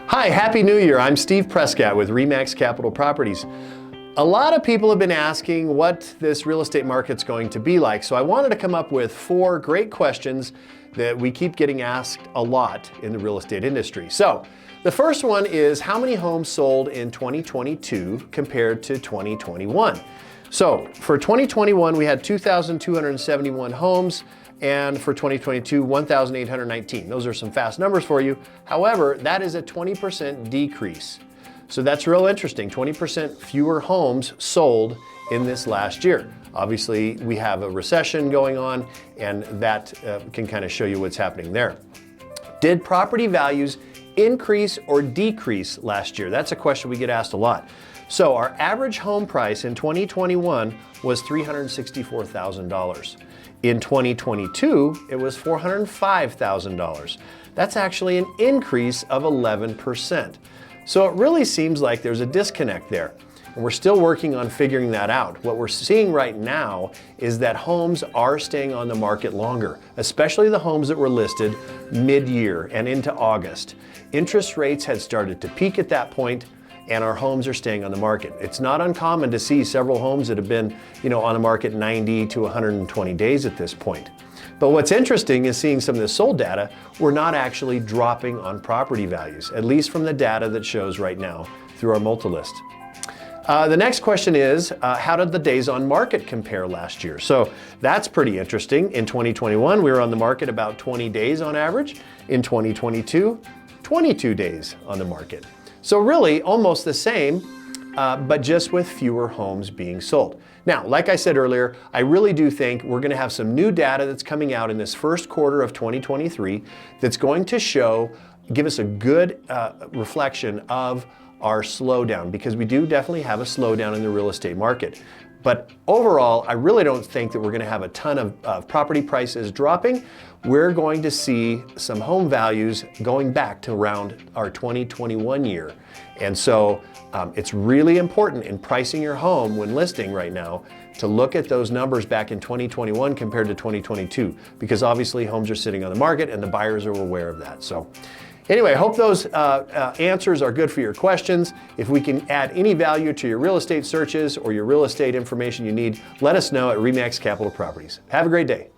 Hi, Happy New Year. I'm Steve Prescott with REMAX Capital Properties. A lot of people have been asking what this real estate market's going to be like, so I wanted to come up with 4 great questions that we keep getting asked a lot in the real estate industry. So, the first one is how many homes sold in 2022 compared to 2021? So, for 2021 we had 2,271 homes, and for 2022, 1,819. Those are some fast numbers for you. However, that is a 20% decrease. So that's real interesting, 20% fewer homes sold in this last year. Obviously, we have a recession going on, and that can kind of show you what's happening there. Did property values increase or decrease last year? That's a question we get asked a lot. So our average home price in 2021 was $364,000. In 2022, it was $405,000. That's actually an increase of 11%. So it really seems like there's a disconnect there. And we're still working on figuring that out. What we're seeing right now is that homes are staying on the market longer, especially the homes that were listed mid-year and into August. Interest rates had started to peak at that point, and our homes are staying on the market. It's not uncommon to see several homes that have been, on the market 90 to 120 days at this point. But what's interesting is seeing some of the sold data, we're not actually dropping on property values, at least from the data that shows right now through our multi-list. The next question is, how did the days on market compare last year? So that's pretty interesting. In 2021, we were on the market about 20 days on average. In 2022, 22 days on the market. So really almost the same, but just with fewer homes being sold. Now, like I said earlier, I really do think we're going to have some new data that's coming out in this first quarter of 2023 that's going to give us a good reflection of our slowdown, because we do definitely have a slowdown in the real estate market. But overall, I really don't think that we're going to have a ton of property prices dropping. We're going to see some home values going back to around our 2021 year. And so it's really important in pricing your home when listing right now to look at those numbers back in 2021 compared to 2022, because obviously homes are sitting on the market and the buyers are aware of that. So anyway, I hope those answers are good for your questions. If we can add any value to your real estate searches or your real estate information you need, let us know at REMAX Capital Properties. Have a great day.